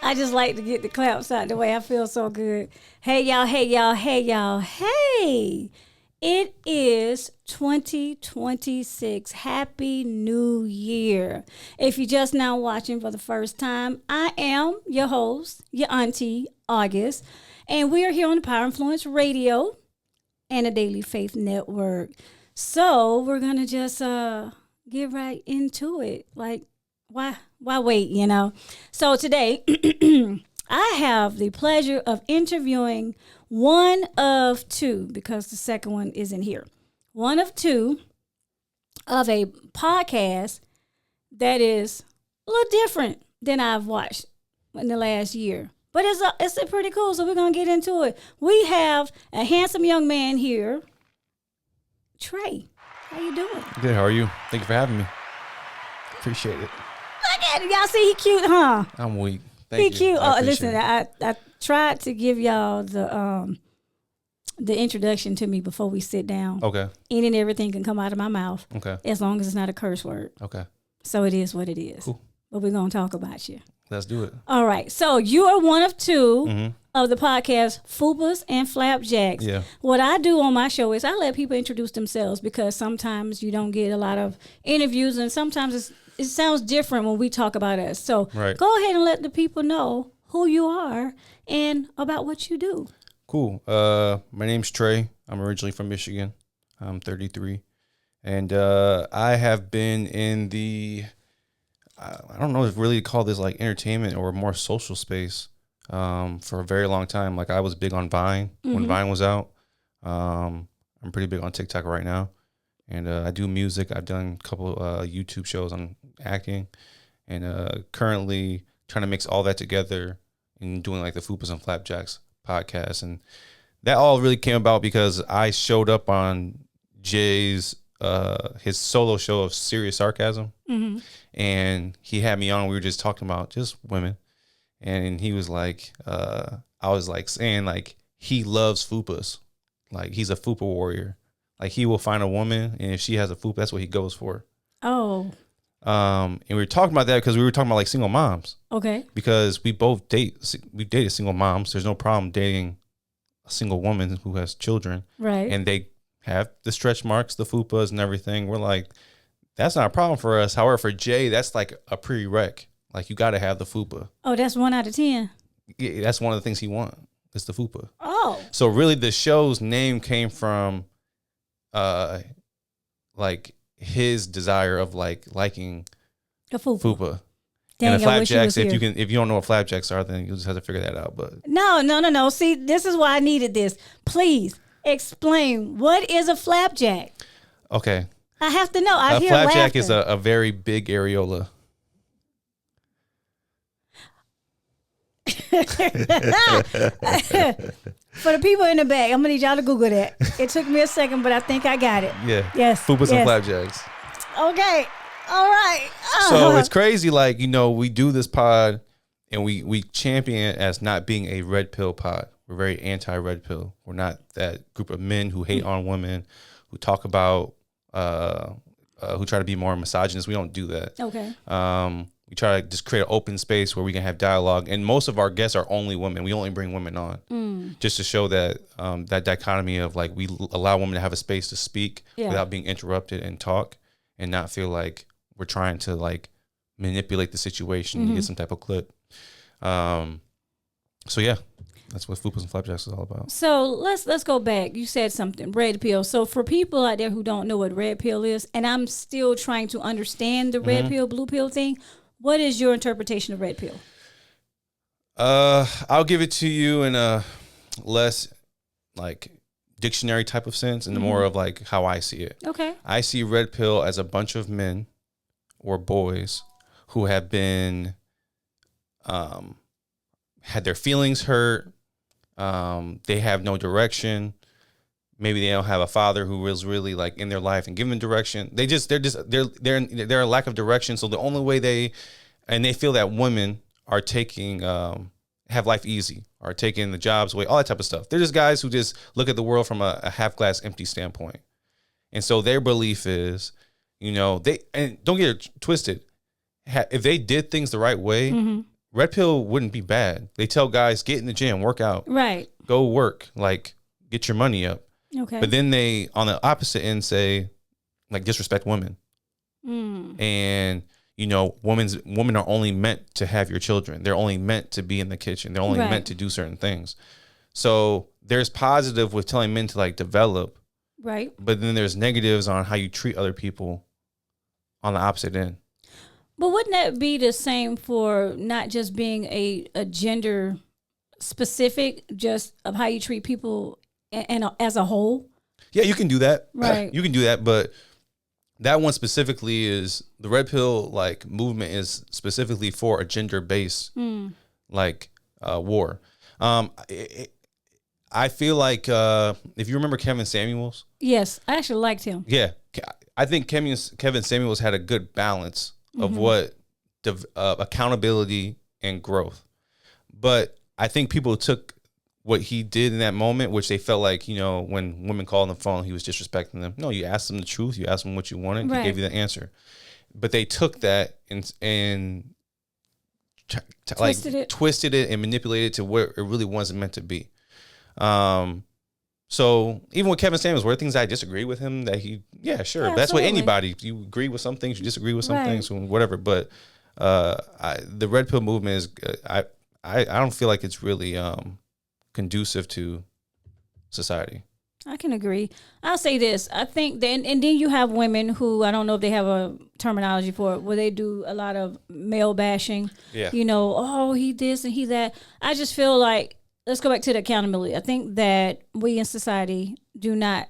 I just like to get the claps out the way. I feel so good. Hey, y'all. Hey, y'all. Hey, y'all. Hey. It is 2026. Happy New Year. If you're just now watching for the first time, I am your host, your auntie, August, and we are here on the Power Influence Radio and the Daily Faith Network. So we're going to just get right into it. Like, why wait, you know? So today, I have the pleasure of interviewing one of two, because the second one isn't here. One of two of a podcast that is a little different than I've watched in the last year. But it's pretty cool, so we're going to get into it. We have a handsome young man here, Trey. How you doing? Good, how are you? Thank you for having me. Appreciate it. Look at it. Y'all see he cute, huh? I'm weak. Thank you. Cute. I Oh, listen, appreciate it. I tried to give y'all the introduction to me before we sit down. Okay. Any and everything can come out of my mouth. Okay. As long as it's not a curse word. Okay. So it is what it is. Cool. But we're going to talk about you. Let's do it. All right. So you are one of two of the podcast Fupas and Flapjacks. Yeah. What I do on my show is I let people introduce themselves, because sometimes you don't get a lot of interviews, and sometimes it sounds different when we talk about us. So Right. Go ahead and let the people know who you are and about what you do. Cool. My name's Trey. I'm originally from Michigan. I'm 33. And I have been in the, I don't know if really call this like entertainment or more social space for a very long time. Like I was big on Vine when Vine was out. I'm pretty big on TikTok right now. And I do music. I've done a couple YouTube shows on acting. And currently trying to mix all that together and doing like the Fupas and Flapjacks podcast. And that all really came about because I showed up on Jay's his solo show of Serious Sarcasm. And he had me on. We were just talking about just women. And he was like, I was like saying like he loves Fupas. Like he's a Fupa warrior. Like he will find a woman, and if she has a Fupa, that's what he goes for. Oh. And we were talking about that because we were talking about like single moms. Okay. Because we both we've dated single moms. There's no problem dating a single woman who has children. Right. And they have the stretch marks, the fupas and everything. We're like, that's not a problem for us. However, for Jay, that's like a prereq. Like you got to have the fupa. Oh, that's 1 out of 10. Yeah, that's one of the things he wants. It's the fupa. Oh. So really the show's name came from like his desire of like liking A fupa. fupa. Dang, and the I wish you was flapjacks, here. if you don't know what flapjacks are, then you'll just have to figure that out. But No. See, this is why I needed this. Please explain, what is a flapjack? okay. I have to know. I A hear flapjack laughter. is a very big areola. For the people in the back, I'm gonna need y'all to Google that. It took me a second, but I think I got it. Yeah. Yes. Fupas yes. and flapjacks. Okay. All right. So it's crazy. Like, you know, we do this pod and we champion it as not being a red pill pod. We're very anti-red pill. We're not that group of men who hate on women, who talk about, who try to be more misogynist. We don't do that. Okay. We try to just create an open space where we can have dialogue. And most of our guests are only women. We only bring women on just to show that that dichotomy of like we allow women to have a space to speak without being interrupted and talk and not feel like we're trying to like manipulate the situation to get some type of clip. So yeah, that's what Fupas and Flapjacks is all about. So let's go back. You said something, red pill. So for people out there who don't know what red pill is, and I'm still trying to understand the red pill, blue pill thing, what is your interpretation of red pill? I'll give it to you in a less like dictionary type of sense and more of like how I see it. Okay. I see red pill as a bunch of men or boys who have been had their feelings hurt. They have no direction. Maybe they don't have a father who was really like in their life and give them direction. They're a lack of direction. So the only way they feel that women are taking have life easy, are taking the jobs away, all that type of stuff. They're just guys who just look at the world from a half glass empty standpoint. And so their belief is, you know, and don't get it twisted. if they did things the right way, red pill wouldn't be bad. They tell guys, get in the gym, work out, Right. go work, like get your money up. Okay. But then they, on the opposite end, say like disrespect women. And you know, women are only meant to have your children. They're only meant to be in the kitchen. They're only meant to do certain things. So there's positive with telling men to like develop. Right. But then there's negatives on how you treat other people on the opposite end. But wouldn't that be the same for not just being a gender specific, just of how you treat people and as a whole? Yeah, you can do that. Right. You can do that, but that one specifically is the red pill like movement is specifically for a gender based like war. I feel like if you remember Kevin Samuels. Yes, I actually liked him. Yeah, I think Kevin Samuels had a good balance of what accountability and growth. But I think people took what he did in that moment, which they felt like, you know, when women called on the phone, he was disrespecting them. No, you asked them the truth. You asked them what you wanted. Right. He gave you the answer. But they took that and twisted it and manipulated it to where it really wasn't meant to be. So even with Kevin Samuels, were there things I disagree with him that he, yeah, sure. That's what anybody, you agree with some things, you disagree with some things, whatever. But the red pill movement is, I don't feel like it's really conducive to society. I can agree. I'll say this. I think then, and then you have women who, I don't know if they have a terminology for it, where they do a lot of male bashing. Yeah. You know, oh, he this and he that. I just feel like, let's go back to the accountability. I think that we in society do not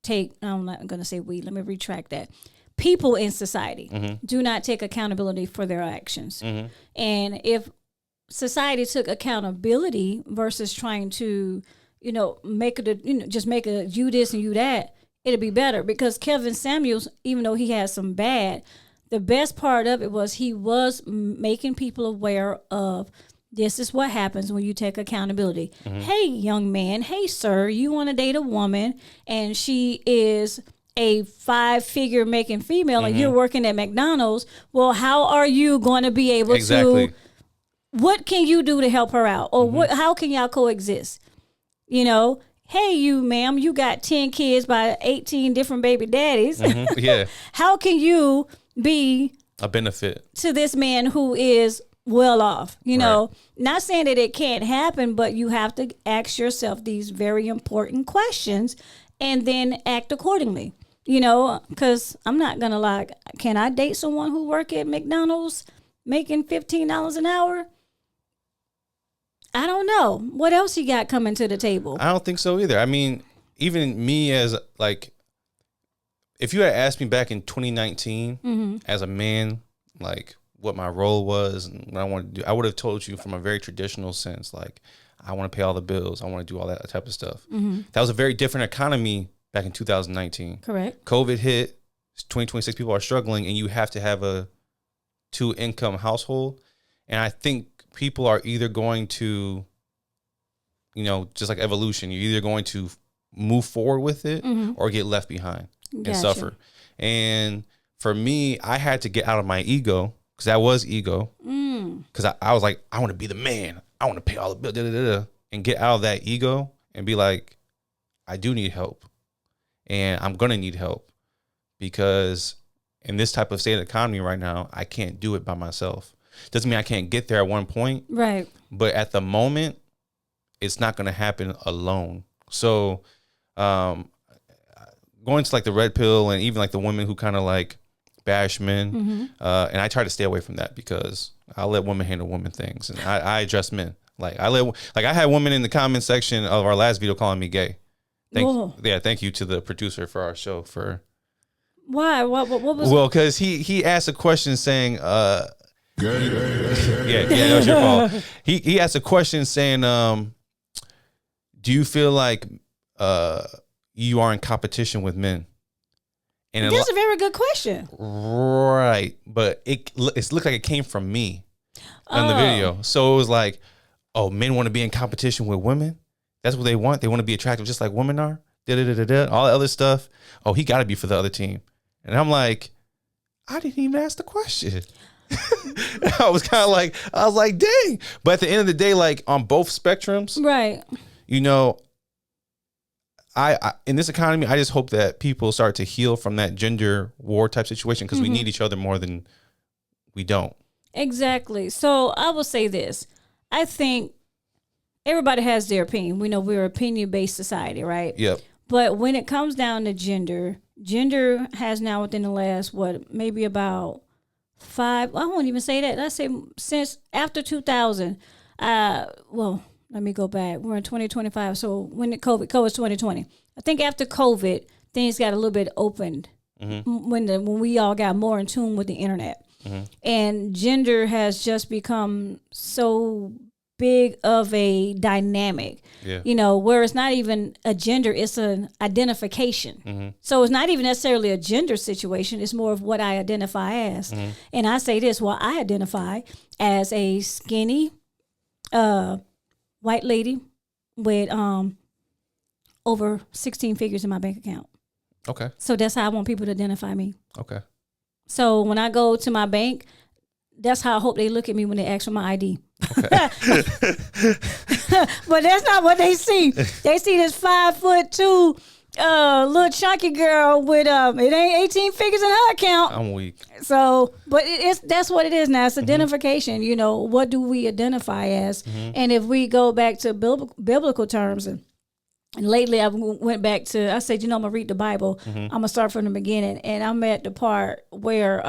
take, I'm not going to say we, let me retract that. People in society do not take accountability for their actions. And if society took accountability versus trying to, you know, make it, just make a you this and you that, it'd be better. Because Kevin Samuels, even though he had some bad, the best part of it was he was making people aware of, this is what happens when you take accountability. Hey, young man. Hey, sir, you want to date a woman and she is a 5-figure making female and you're working at McDonald's. Well, how are you going to be able to, what can you do to help her out? Or how can y'all coexist? You know, hey, you ma'am, you got 10 kids by 18 different baby daddies. Yeah. How can you be a benefit to this man who is well off? You know, not saying that it can't happen, but you have to ask yourself these very important questions and then act accordingly. You know, because I'm not going to lie. Can I date someone who work at McDonald's making $15 an hour? I don't know. What else you got coming to the table? I don't think so either. I mean, even me as like, if you had asked me back in 2019 as a man, like what my role was and what I wanted to do, I would have told you from a very traditional sense, like I want to pay all the bills. I want to do all that type of stuff. That was a very different economy back in 2019. Correct. COVID hit, 2026 people are struggling, and you have to have a 2-income household. And I think people are either going to, you know, just like evolution, you're either going to move forward with it or get left behind and suffer. And for me, I had to get out of my ego, because that was ego. Because I was like, I want to be the man. I want to pay all the bills, and get out of that ego and be like, I do need help. And I'm going to need help, because in this type of state of the economy right now, I can't do it by myself. Doesn't mean I can't get there at one point. Right. But at the moment, it's not going to happen alone. So going to like the red pill and even like the women who kind of like bash men. And I try to stay away from that, because I'll let women handle women things. And I address men. Like I had women in the comment section of our last video calling me gay. Thank you to the producer for our show for. Why? What was? Well, because he asked a question saying, yeah, that was your fault. He asked a question saying, do you feel like you are in competition with men? And that's a very good question. Right, but it looked like it came from me in the video. So it was like, oh, men want to be in competition with women. That's what they want. They want to be attractive just like women are. All the other stuff. Oh, he got to be for the other team. And I'm like, I didn't even ask the question. I was kind of like, I was like, dang. But at the end of the day, like on both spectrums, Right. you know, I in this economy, I just hope that people start to heal from that gender war type situation because we need each other more than we don't. Exactly. So I will say this. I think everybody has their opinion. We know we're an opinion-based society, right? Yep. But when it comes down to gender has now within the last, maybe about I won't even say that. Let's say since after 2000, well, let me go back. We're in 2025. So when COVID's 2020. I think after COVID, things got a little bit opened when we all got more in tune with the internet. And gender has just become so big of a dynamic, where it's not even a gender, it's an identification. So it's not even necessarily a gender situation. It's more of what I identify as. And I say this, well, I identify as a skinny white lady with over 16 figures in my bank account. Okay. So that's how I want people to identify me. Okay. So when I go to my bank, that's how I hope they look at me when they ask for my ID. Okay. But that's not what they see. They see this 5'2" little chunky girl with it ain't 18 figures in her account. I'm weak. So, but that's what it is now. It's identification. You know, what do we identify as? And if we go back to biblical terms and lately I went back to, I said, I'm going to read the Bible. I'm going to start from the beginning. And I'm at the part where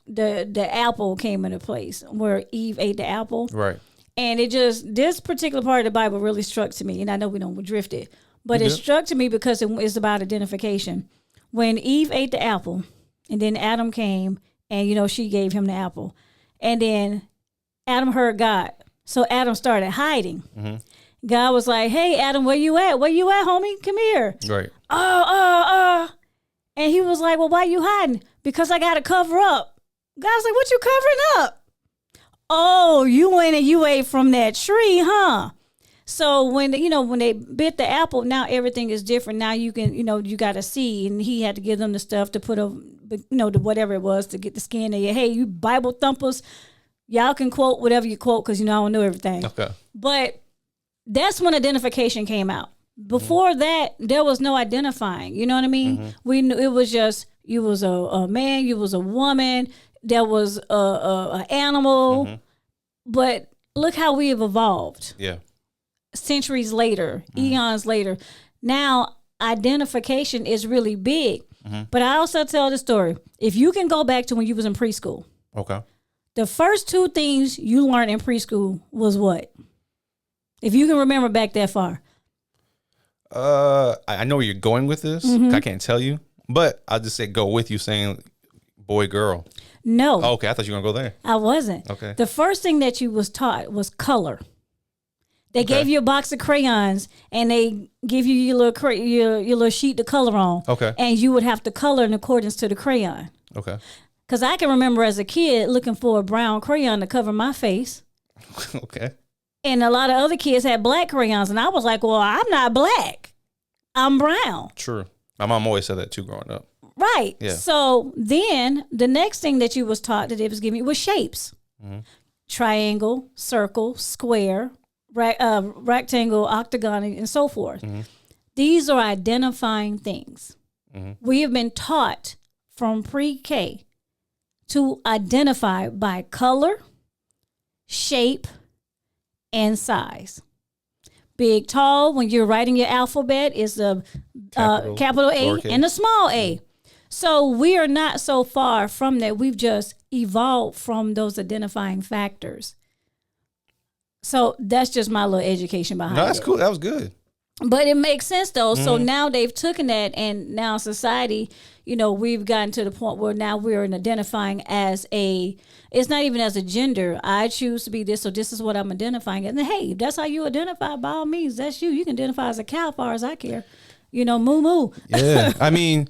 the apple came into place, where Eve ate the apple. Right. And this particular part of the Bible really struck to me. And I know we don't drift it, but it struck to me because it's about identification. When Eve ate the apple and then Adam came and, she gave him the apple. And then Adam heard God. So Adam started hiding. God was like, hey, Adam, where you at? Where you at, homie? Come here. Right. And he was like, well, why you hiding? Because I got to cover up. God's like, what you covering up? Oh, you went and you ate from that tree, huh? So when they bit the apple, now everything is different. Now you can, you got to see. And he had to give them the stuff to put over, the whatever it was to get the skin there. Hey, you Bible thumpers, y'all can quote whatever you quote because, I don't know everything. Okay. But that's when identification came out. Before that, there was no identifying. You know what I mean? We knew it was just, you was a man, you was a woman, there was a animal. But look how we have evolved. Yeah. Centuries later, eons later. Now, identification is really big. But I also tell the story. If you can go back to when you was in preschool. Okay. The first two things you learned in preschool was what? If you can remember back that far. I know where you're going with this. I can't tell you, but I'll just say go with you saying boy, girl. No. Oh, okay. I thought you were going to go there. I wasn't. Okay. The first thing that you was taught was color. They gave you a box of crayons and they give you your little sheet to color on. Okay. And you would have to color in accordance to the crayon. Okay. Because I can remember as a kid looking for a brown crayon to cover my face. Okay. And a lot of other kids had black crayons. And I was like, well, I'm not black. I'm brown. True. My mom always said that too growing up. Right. Yeah. So then the next thing that you was taught that it was giving you was shapes. Triangle, circle, square, rectangle, octagon, and so forth. These are identifying things. We have been taught from pre-K to identify by color, shape, and size. Big, tall, when you're writing your alphabet, is the capital A and the small a. So we are not so far from that. We've just evolved from those identifying factors. So that's just my little education behind it. No, that's cool. That was good. But it makes sense, though. So now they've taken that, and now society, we've gotten to the point where now we're identifying as it's not even as a gender. I choose to be this, so this is what I'm identifying. And hey, if that's how you identify, by all means, that's you. You can identify as a cow as far as I care. Moo moo. Yeah. I mean,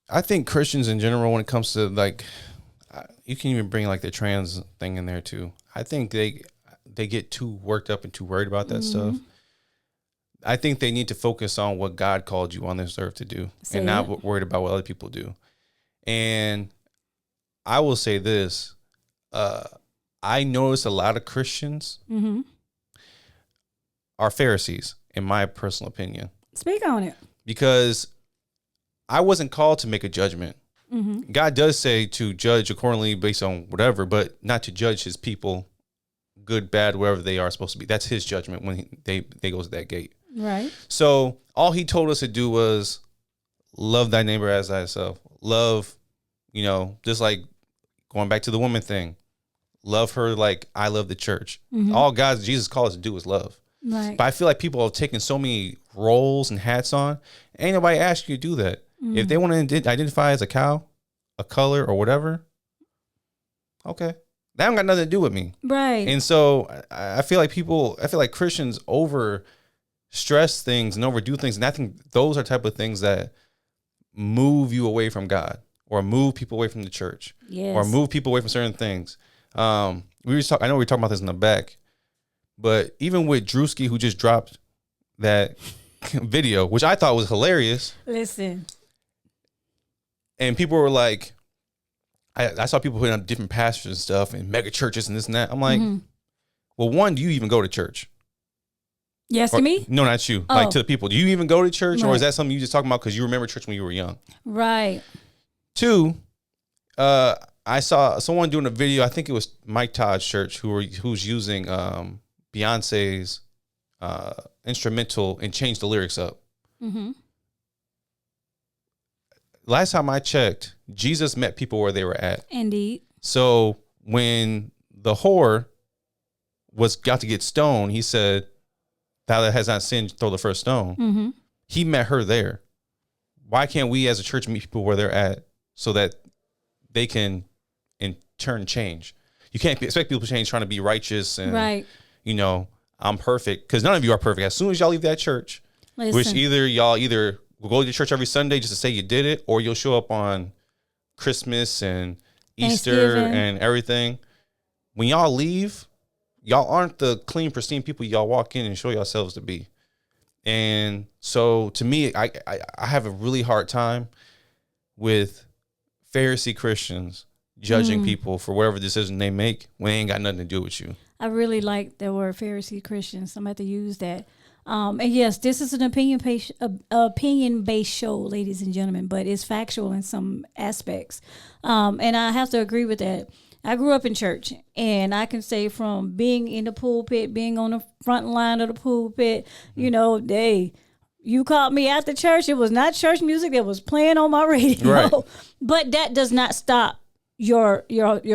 I think Christians in general, when it comes to you can even bring the trans thing in there too. I think they get too worked up and too worried about that stuff. I think they need to focus on what God called you on this earth to do and not worried about what other people do. And I will say this. I notice a lot of Christians are Pharisees, in my personal opinion. Speak on it. Because I wasn't called to make a judgment. God does say to judge accordingly based on whatever, but not to judge his people, good, bad, wherever they are supposed to be. That's his judgment when they go to that gate. Right. So all he told us to do was love thy neighbor as thyself. Love, just like going back to the woman thing. Love her like I love the church. All Jesus called us to do is love. Right. But I feel like people have taken so many roles and hats on. Ain't nobody asked you to do that. If they want to identify as a cow, a color, or whatever, okay. That don't got nothing to do with me. Right. And so I feel like Christians over stress things and overdo things. And I think those are type of things that move you away from God or move people away from the church or move people away from certain things. I know we were talking about this in the back, but even with Drewski, who just dropped that video, which I thought was hilarious. Listen. And people were like, I saw people putting on different pastors and stuff and mega churches and this and that. I'm like, well, one, do you even go to church? Yes, to me? No, not you. Oh. Like to the people. Do you even go to church, or is that something you just talking about because you remember church when you were young? Right. Two, I saw someone doing a video. I think it was Mike Todd's church who's using Beyonce's instrumental and changed the lyrics up. Last time I checked, Jesus met people where they were at. Indeed. So when the whore was got to get stoned, he said, "Thou that has not sinned, throw the first stone." He met her there. Why can't we as a church meet people where they're at so that they can in turn change? You can't expect people to change trying to be righteous and, I'm perfect, because none of you are perfect. As soon as y'all leave that church, which y'all will go to church every Sunday just to say you did it, or you'll show up on Christmas and Easter and everything. When y'all leave, y'all aren't the clean, pristine people y'all walk in and show yourselves to be. And so to me, I have a really hard time with Pharisee Christians judging people for whatever decision they make when they ain't got nothing to do with you. I really like the word Pharisee Christians. I'm going to have to use that. And yes, this is an opinion-based show, ladies and gentlemen, but it's factual in some aspects. And I have to agree with that. I grew up in church, and I can say from being in the pulpit, being on the front line of the pulpit, you called me after church. It was not church music that was playing on my radio. Right. But that does not stop your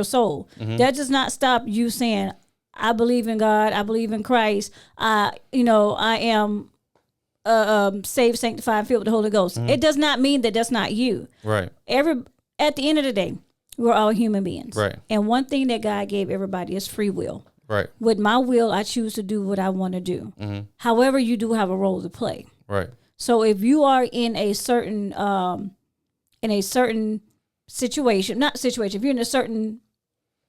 soul. That does not stop you saying, I believe in God. I believe in Christ. I am saved, sanctified, filled with the Holy Ghost. It does not mean that that's not you. Right. At the end of the day, we're all human beings. Right. And one thing that God gave everybody is free will. Right. With my will, I choose to do what I want to do. However, you do have a role to play. Right. So if you are in a certain situation, if you're in a certain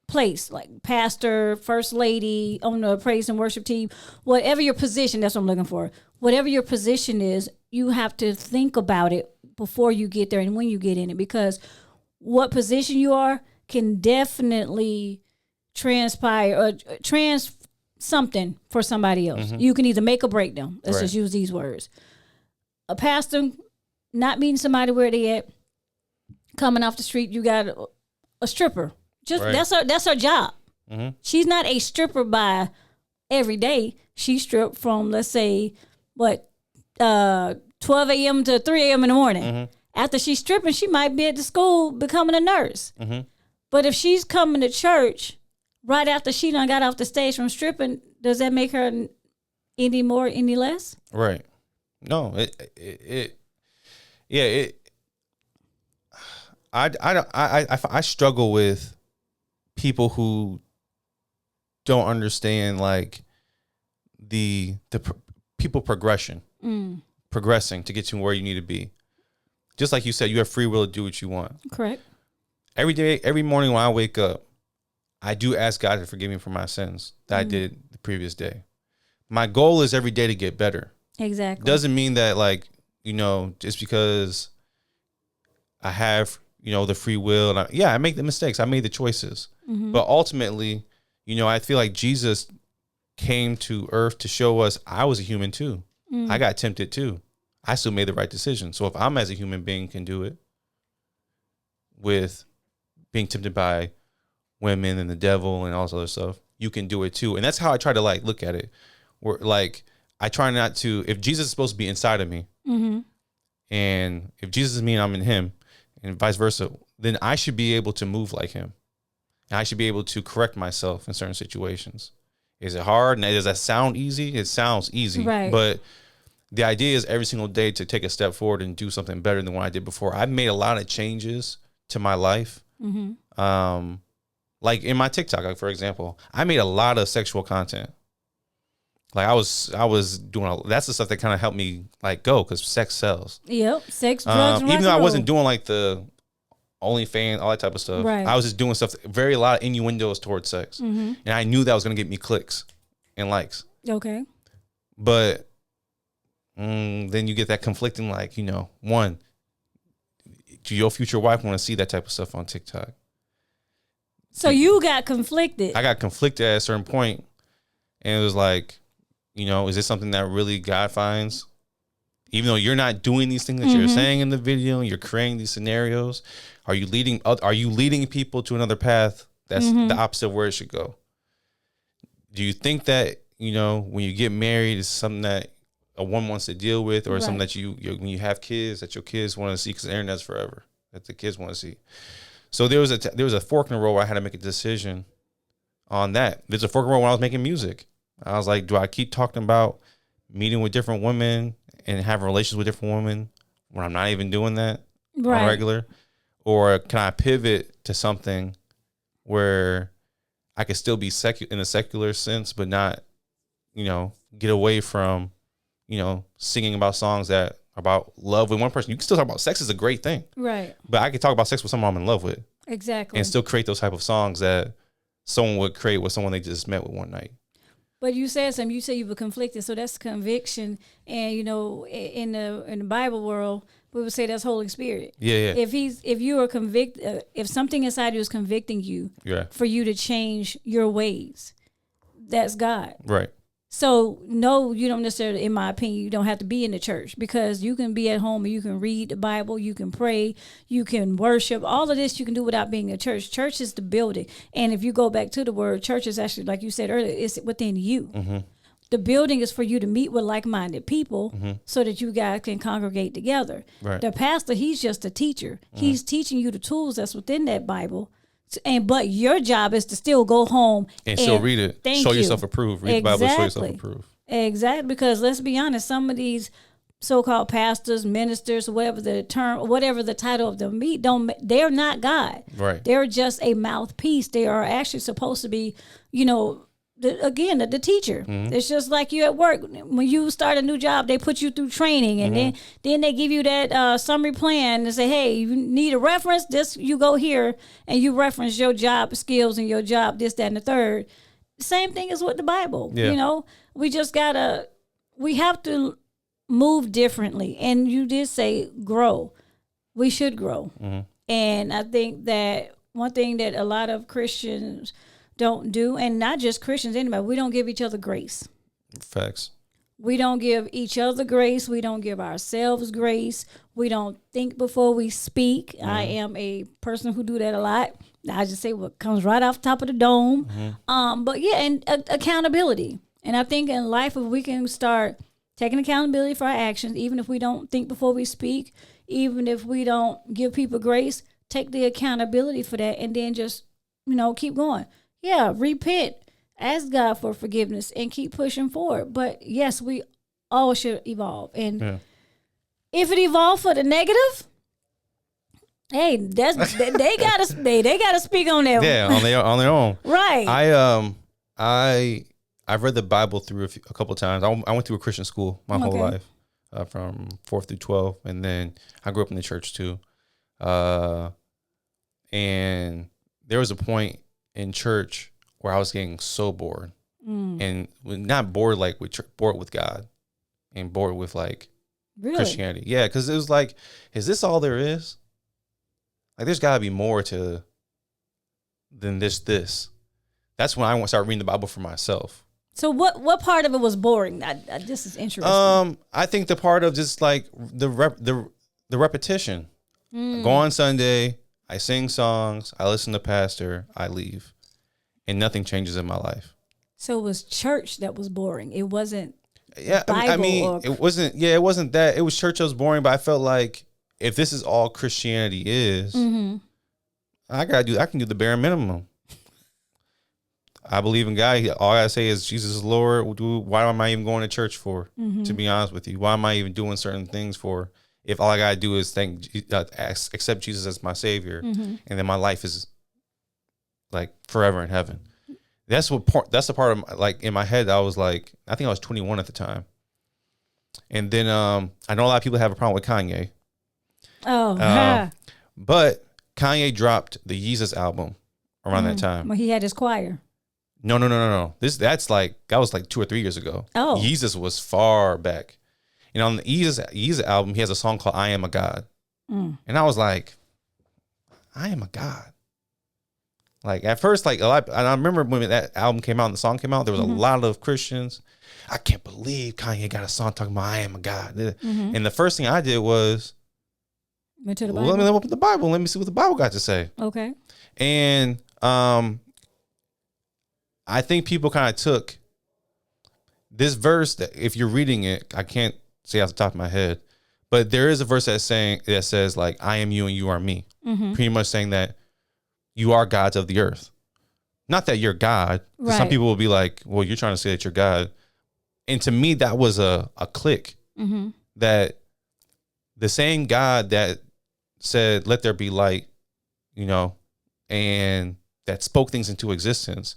place, like pastor, first lady, on the praise and worship team, whatever your position, that's what I'm looking for. Whatever your position is, you have to think about it before you get there and when you get in it, because what position you are can definitely transpire or something for somebody else. You can either make or break them. Let's just use these words. A pastor not meeting somebody where they at, coming off the street, you got a stripper. That's her job. She's not a stripper by every day. She stripped from, let's say, 12 a.m. to 3 a.m. in the morning. After she's stripping, she might be at the school becoming a nurse. But if she's coming to church right after she done got off the stage from stripping, does that make her any more, any less? Right. No, I struggle with people who don't understand like the people progressing to get to where you need to be. Just like you said, you have free will to do what you want. Correct. Every day, every morning when I wake up, I do ask God to forgive me for my sins that I did the previous day. My goal is every day to get better. Exactly. Doesn't mean that just because I have the free will. And I make the mistakes. I made the choices. But ultimately, I feel like Jesus came to earth to show us I was a human too. I got tempted too. I still made the right decision. So if I'm as a human being can do it with being tempted by women and the devil and all this other stuff, you can do it too. And that's how I try to like look at it. Where like I try not to, if Jesus is supposed to be inside of me, and if Jesus is me and I'm in him, and vice versa, then I should be able to move like him. And I should be able to correct myself in certain situations. Is it hard? And does that sound easy? It sounds easy. Right. But the idea is every single day to take a step forward and do something better than what I did before. I've made a lot of changes to my life. Like in my TikTok, like for example, I made a lot of sexual content. Like I was doing that's the stuff that kind of helped me like go, because sex sells. Yep, sex, drugs, and even though I rock and wasn't roll. doing like the OnlyFans, all that type of stuff. Right. I was just doing stuff, a lot of innuendos towards sex, and I knew that was gonna get me clicks and likes. Okay. But then you get that conflicting, like one, do your future wife want to see that type of stuff on TikTok? So you got conflicted. I got conflicted at a certain point, and it was like, is this something that really God finds? Even though you're not doing these things that you're saying in the video, you're creating these scenarios. Are you leading people to another path that's the opposite of where it should go? Do you think that when you get married, is something that a woman wants to deal with, or something that when you have kids, that your kids want to see, because the internet's forever, that the kids want to see? So there was a fork in the road where I had to make a decision on that. There's a fork in the road when I was making music. I was like, do I keep talking about meeting with different women and having relations with different women when I'm not even doing that on a regular? Or can I pivot to something where I could still be in a secular sense, but not, get away from, singing about songs that are about love with one person? You can still talk about sex is a great thing. Right. But I could talk about sex with someone I'm in love with. Exactly. And still create those type of songs that someone would create with someone they just met with one night. But you said something. You said you were conflicted, so that's conviction. And in the Bible world, we would say that's Holy Spirit. Yeah. If you are convicted, if something inside you is convicting you, for you to change your ways, that's God. Right. So no, you don't necessarily, in my opinion, you don't have to be in the church, because you can be at home and you can read the Bible, you can pray, you can worship. All of this you can do without being in church. Church is the building. And if you go back to the word, church is actually, like you said earlier, it's within you. The building is for you to meet with like-minded people so that you guys can congregate together. Right. The pastor, he's just a teacher. He's teaching you the tools that's within that Bible. But your job is to still go home and still read it. Show yourself approved. Read the Bible, show yourself approved. Exactly. Because let's be honest, some of these so-called pastors, ministers, whatever the title of them be, they're not God. Right. They're just a mouthpiece. They are actually supposed to be, the teacher. It's just like you at work. When you start a new job, they put you through training, and then they give you that summary plan and say, hey, you need a reference, you go here and you reference your job skills and your job, this, that, and the third. Same thing is with the Bible. Yeah. We have to move differently. And you did say grow. We should grow. And I think that one thing that a lot of Christians don't do, and not just Christians, anybody, we don't give each other grace. Facts. We don't give each other grace. We don't give ourselves grace. We don't think before we speak. I am a person who do that a lot. I just say what comes right off the top of the dome. But yeah, and accountability. And I think in life, if we can start taking accountability for our actions, even if we don't think before we speak, even if we don't give people grace, take the accountability for that, and then just, keep going. Yeah, repent, ask God for forgiveness, and keep pushing forward. But yes, we all should evolve. And if it evolved for the negative, hey, they gotta speak on that. Yeah, on their own. Right. I've read the Bible through a couple of times. I went through a Christian school my whole life, from 4th through 12, and then I grew up in the church too. And there was a point in church where I was getting so bored, and not bored like bored with God, and bored with like Christianity. Yeah, because it was like, is this all there is? like there's got to be more to than this. That's when I want to start reading the Bible for myself. So what part of it was boring? This is interesting. I think the part of just like the repetition. I go on Sunday, I sing songs, I listen to pastor, I leave, and nothing changes in my life. So it was church that was boring. It wasn't. Yeah, Bible I mean, it wasn't. Yeah, it wasn't that. It was church that was boring, but I felt like if this is all Christianity is, I can do the bare minimum. I believe in God. All I gotta say is Jesus is Lord. Why am I even going to church for? To be honest with you, why am I even doing certain things for? If all I gotta do is accept Jesus as my Savior, and then my life is like forever in heaven. That's the part of like in my head. I was like, I think I was 21 at the time, and then I know a lot of people have a problem with Kanye. But Kanye dropped the Yeezus album around that time. Well, he had his choir. No. That was like 2 or 3 years ago. Oh. Yeezus was far back. And on the Yeezus album, he has a song called I Am a God. And I was like, I am a God. Like at first, like a lot, and I remember when that album came out and the song came out, there was a lot of Christians. I can't believe Kanye got a song talking about I am a God. And the first thing I did was, went to the Bible. let me open the Bible. Let me see what the Bible got to say. Okay. And I think people kind of took this verse that if you're reading it, I can't say off the top of my head, but there is a verse that says like, I am you and you are me. Pretty much saying that you are gods of the earth. Not that you're God. Right. Some people will be like, well, you're trying to say that you're God. And to me, that was a click. That the same God that said, let there be light, and that spoke things into existence,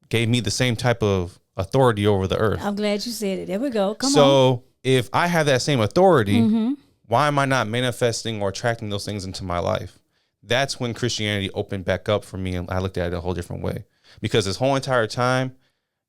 gave me the same type of authority over the earth. I'm glad you said it. There we go. Come on. So if I have that same authority, why am I not manifesting or attracting those things into my life? That's when Christianity opened back up for me, and I looked at it a whole different way. Because this whole entire time,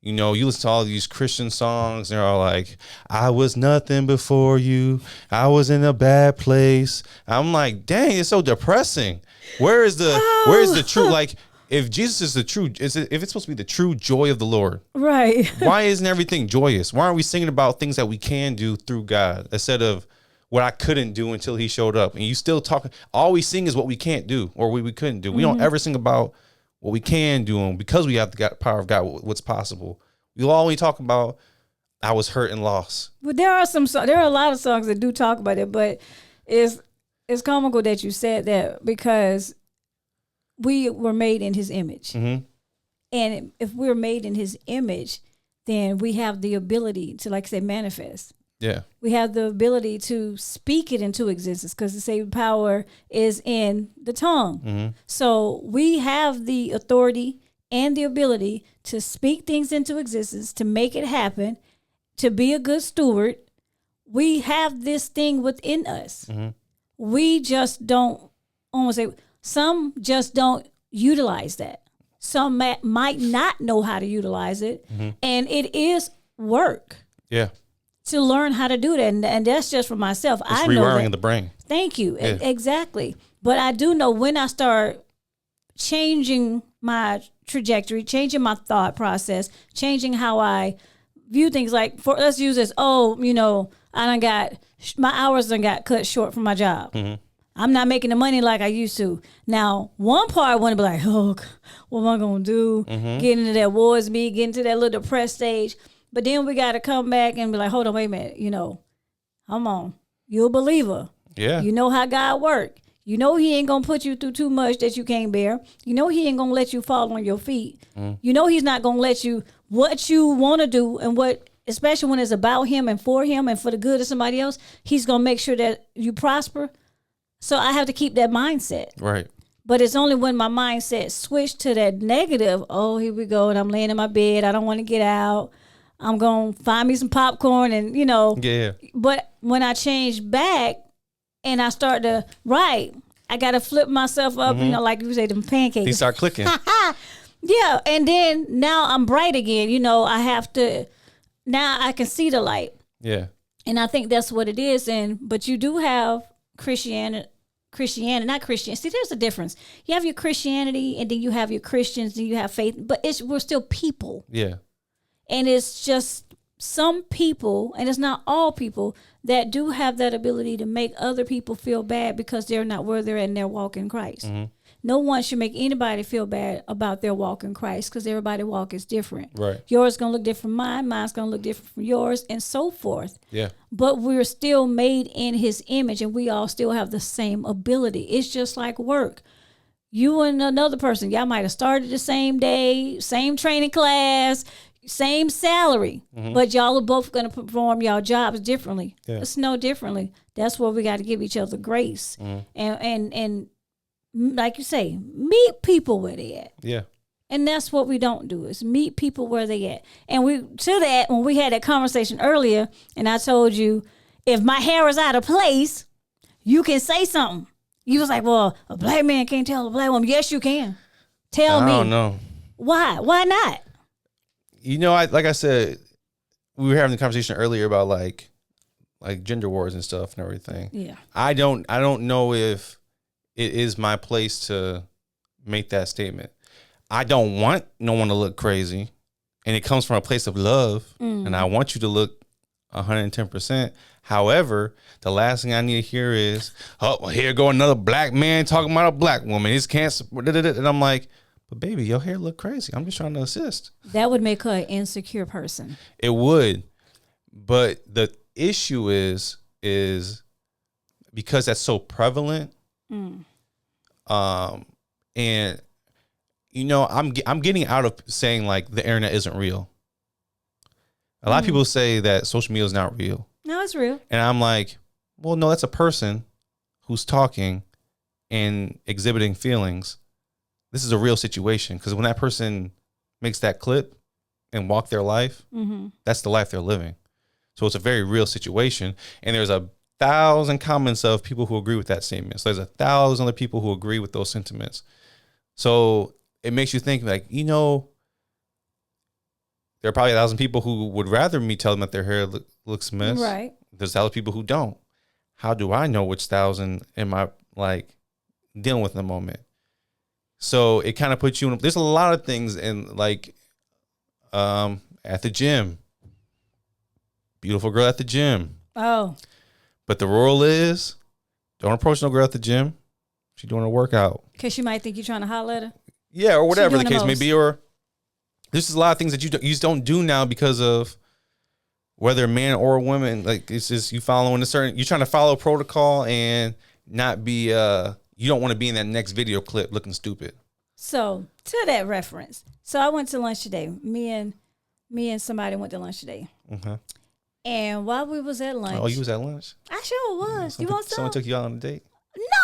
you listen to all these Christian songs, and they're all like, I was nothing before you. I was in a bad place. I'm like, dang, it's so depressing. Where is the true, like, if Jesus is the true, if it's supposed to be the true joy of the Lord, right? Why isn't everything joyous? Why aren't we singing about things that we can do through God instead of what I couldn't do until he showed up? And you still talking, all we sing is what we can't do or what we couldn't do. We don't ever sing about what we can do, and because we have the power of God, what's possible. We'll only talk about I was hurt and lost. But there are a lot of songs that do talk about it, but it's comical that you said that because we were made in his image. And if we're made in his image, then we have the ability to, like I said, manifest. Yeah. We have the ability to speak it into existence because the saving power is in the tongue. So we have the authority and the ability to speak things into existence, to make it happen, to be a good steward. We have this thing within us. We just don't, some just don't utilize that. Some might not know how to utilize it. And it is work. Yeah. To learn how to do that. And that's just for myself. It's rewiring of the brain. Thank you. Yeah. Exactly. But I do know when I start changing my trajectory, changing my thought process, changing how I view things, like let's use this, my hours done got cut short from my job. I'm not making the money like I used to. Now, one part I want to be like, oh, what am I going to do? Get into that wars me, get into that little depressed stage. But then we got to come back and be like, hold on, wait a minute. Come on. You're a believer. Yeah. You know how God work. You know he ain't going to put you through too much that you can't bear. You know he ain't going to let you fall on your feet. You know he's not going to let you, what you want to do and especially when it's about him and for the good of somebody else, he's going to make sure that you prosper. So I have to keep that mindset. Right. But it's only when my mindset switched to that negative, oh, here we go, and I'm laying in my bed, I don't want to get out. I'm going to find me some popcorn and, Yeah. But when I change back and I start to write, I got to flip myself up, like you say, them pancakes. They start clicking. Yeah. And then now I'm bright again. Now I can see the light. Yeah. And I think that's what it is. But you do have Christianity Christianity, not Christian. See, there's a difference. You have your Christianity, and then you have your Christians, and you have faith, but we're still people. Yeah. And it's just some people, and it's not all people, that do have that ability to make other people feel bad because they're not where they're at in their walk in Christ. Mm-hmm. No one should make anybody feel bad about their walk in Christ because everybody's walk is different. Right. Yours is going to look different from mine. Mine's going to look different from yours, and so forth. Yeah. But we're still made in his image, and we all still have the same ability. It's just like work. You and another person, y'all might have started the same day, same training class, same salary, but y'all are both going to perform y'all jobs differently. Yeah. It's no differently. That's where we got to give each other grace. And like you say, meet people where they at. Yeah. And that's what we don't do, is meet people where they at. And when we had that conversation earlier, and I told you, if my hair is out of place, you can say something. You was like, well, a black man can't tell a black woman. Yes, you can. Tell me. I don't know. Why? Why not? You know, like I said, we were having the conversation earlier about like gender wars and stuff and everything. Yeah. I don't know if it is my place to make that statement. I don't want no one to look crazy, and it comes from a place of love, and I want you to look 110%. However, the last thing I need to hear is, oh, well, here go another black man talking about a black woman. His cancer, and I'm like, but baby, your hair look crazy. I'm just trying to assist. That would make her an insecure person. It would, but the issue is because that's so prevalent. And you know, I'm getting out of saying like the internet isn't real. A lot of people say that social media is not real. No, it's real. And I'm like, well, no, that's a person who's talking and exhibiting feelings. This is a real situation, because when that person makes that clip and walk their life, that's the life they're living. So it's a very real situation. And there's 1,000 comments of people who agree with that statement. So there's 1,000 other people who agree with those sentiments. So it makes you think, like, you know, there are probably 1,000 people who would rather me tell them that their hair looks a mess. Right. There's 1,000 people who don't. How do I know which 1,000 am I like dealing with in the moment? So it kind of puts you in. There's a lot of things in, like, at the gym. Beautiful girl at the gym. Oh. But the rule is, don't approach no girl at the gym. She's doing a workout. Because she might think you're trying to holler at her. Yeah, or whatever the case may be. Or there's a lot of things that you just don't do now because of whether man or woman. Like, it's just you following you're trying to follow protocol and not be, you don't want to be in that next video clip looking stupid. So, to that reference, so I went to lunch today. Me and somebody went to lunch today. Mm-hmm. And while we was at lunch. Oh, you was at lunch? I sure was. You want some? Someone took you out on a date?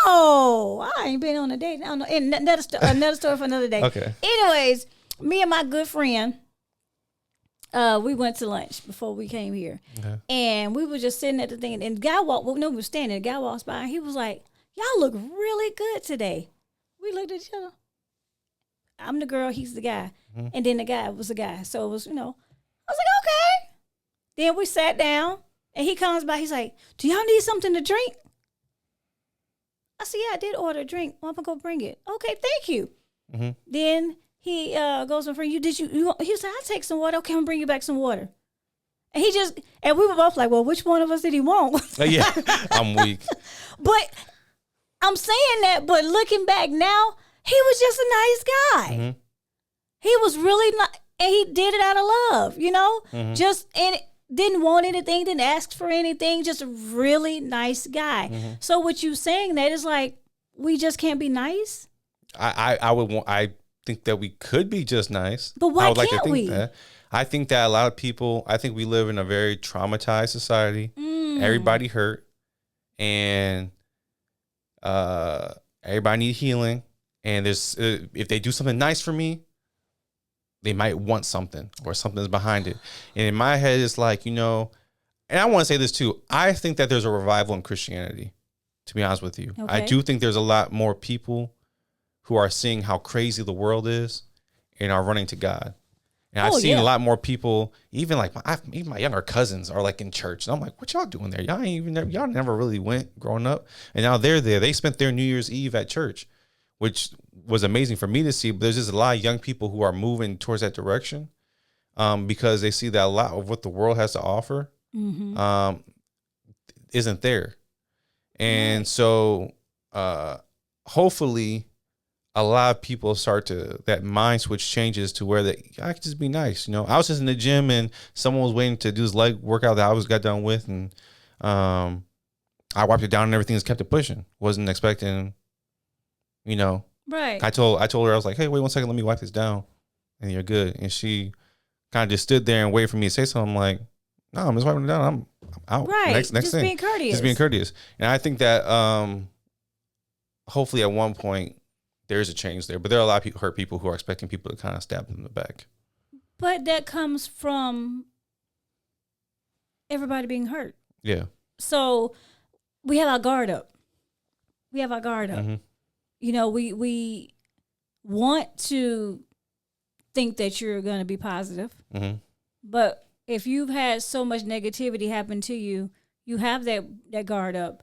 No, I ain't been on a date. I don't know. And another story for another day. Okay. Anyways, me and my good friend, we went to lunch before we came here. Okay. And we were just sitting at the thing. And the guy we were standing. The guy walks by and he was like, y'all look really good today. We looked at each other. I'm the girl, he's the guy. Mm-hmm. And then the guy was the guy. So it was, I was like, okay. Then we sat down, and he comes by. He's like, do y'all need something to drink? I said, yeah, I did order a drink. Well, I'm going to go bring it. Okay, thank you. Mm-hmm. Then he goes in front of you. He was like, I'll take some water. Okay, I'm going to bring you back some water. And we were both like, well, which one of us did he want? Yeah, I'm weak. But I'm saying that, but looking back now, he was just a nice guy. Mm-hmm. He was really nice, and he did it out of love, Mm-hmm. Didn't want anything, didn't ask for anything, just a really nice guy. Mm-hmm. So what you saying that is like, we just can't be nice? I think that we could be just nice. But why I would can't like to think we? That. I think that a lot of people, I think we live in a very traumatized society. Everybody hurt, and everybody need healing. And there's if they do something nice for me, they might want something, or something's behind it. And in my head, it's like, and I want to say this too. I think that there's a revival in Christianity, to be honest with you. Okay. I do think there's a lot more people who are seeing how crazy the world is and are running to God. And I've seen a lot more people, even like even my younger cousins are like in church. And I'm like, what y'all doing there? Y'all never really went growing up. And now they're there. They spent their New Year's Eve at church, which was amazing for me to see. But there's just a lot of young people who are moving towards that direction because they see that a lot of what the world has to offer isn't there. And so hopefully a lot of people that mind switch changes to where I could just be nice. I was just in the gym and someone was waiting to do this leg workout that I got done with. And I wiped it down and everything, just kept it pushing. Wasn't expecting, Right. I told her, I was like, hey, wait 1 second. Let me wipe this down and you're good. And she kind of just stood there and waited for me to say something. I'm like, no, I'm just wiping it down. I'm out. Right. Next just thing. Being courteous. Just being courteous. And I think that hopefully at one point there is a change there. But there are a lot of hurt people who are expecting people to kind of stab them in the back. But that comes from everybody being hurt. Yeah. So we have our guard up. Mm-hmm. We want to think that you're going to be positive. Mm-hmm. But if you've had so much negativity happen to you, you have that guard up.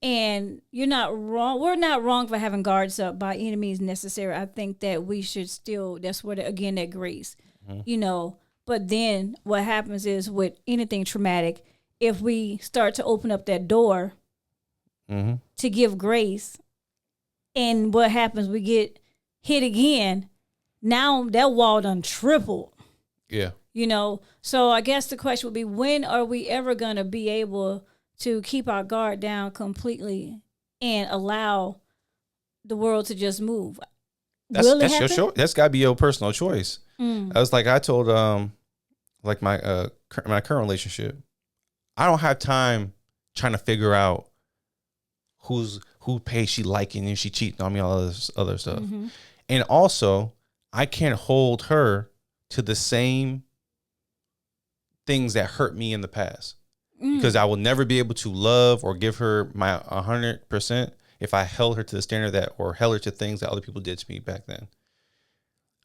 And you're not wrong. We're not wrong for having guards up by any means necessary. I think that we should still, that's where, that grace, But then what happens is with anything traumatic, if we start to open up that door to give grace, and what happens, we get hit again, now that wall done tripled. Yeah. So I guess the question would be, when are we ever going to be able to keep our guard down completely and allow the world to just move? That's your choice. That's got to be your personal choice. I told my current relationship, I don't have time trying to figure out who pays she liking and she cheating on me, all this other stuff. And also I can't hold her to the same things that hurt me in the past. Because I will never be able to love or give her my 100% if I held her to the standard or held her to things that other people did to me back then.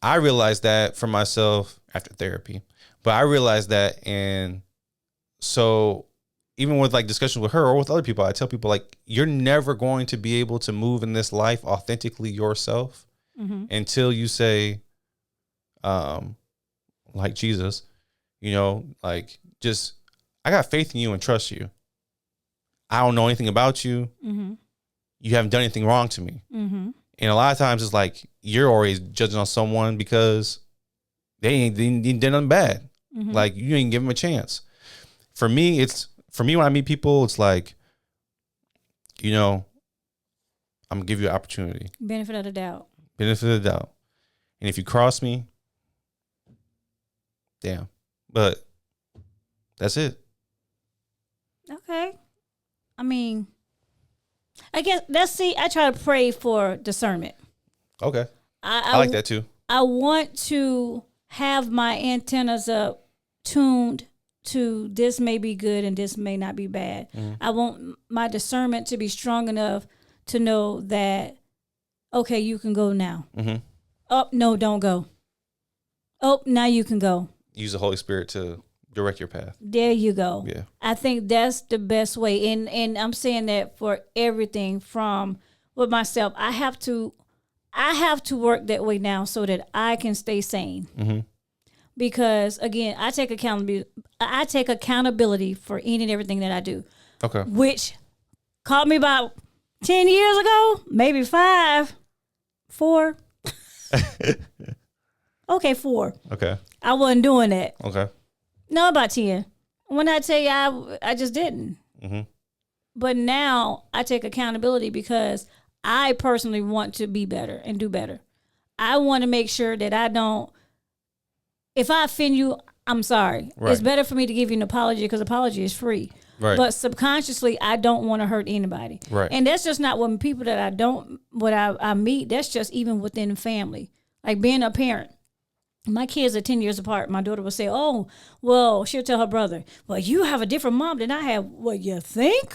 I realized that for myself after therapy, but I realized that. And so even with discussions with her or with other people, I tell people you're never going to be able to move in this life authentically yourself until you say, like Jesus, just, I got faith in you and trust you. I don't know anything about you. You haven't done anything wrong to me. And a lot of times it's you're always judging on someone because they ain't done nothing bad. You ain't give them a chance. For me, when I meet people, it's I'm gonna give you an opportunity. Benefit of the doubt. And if you cross me, damn. But that's it. Okay. I mean, I guess I try to pray for discernment. Okay. I like that too. I want to have my antennas up, tuned to this may be good and this may not be bad. I want my discernment to be strong enough to know that, okay, you can go now. Oh, no, don't go. Oh, now you can go. Use the Holy Spirit to direct your path. There you go. Yeah. I think that's the best way. And I'm saying that for everything from with myself. I have to work that way now so that I can stay sane. Because again, I take accountability for any and everything that I do. Okay. Which caught me about 10 years ago, maybe 4. Okay, 4. Okay. I wasn't doing that. Okay. No, about 10. When I tell you, I just didn't. But now I take accountability because I personally want to be better and do better. I want to make sure that I don't, if I offend you, I'm sorry. Right. It's better for me to give you an apology because apology is free. Right. But subconsciously, I don't want to hurt anybody. Right. And that's just not what people that I meet. That's just even within family. Like being a parent. My kids are 10 years apart. My daughter will say, oh, well, she'll tell her brother, well, you have a different mom than I have. Well, you think?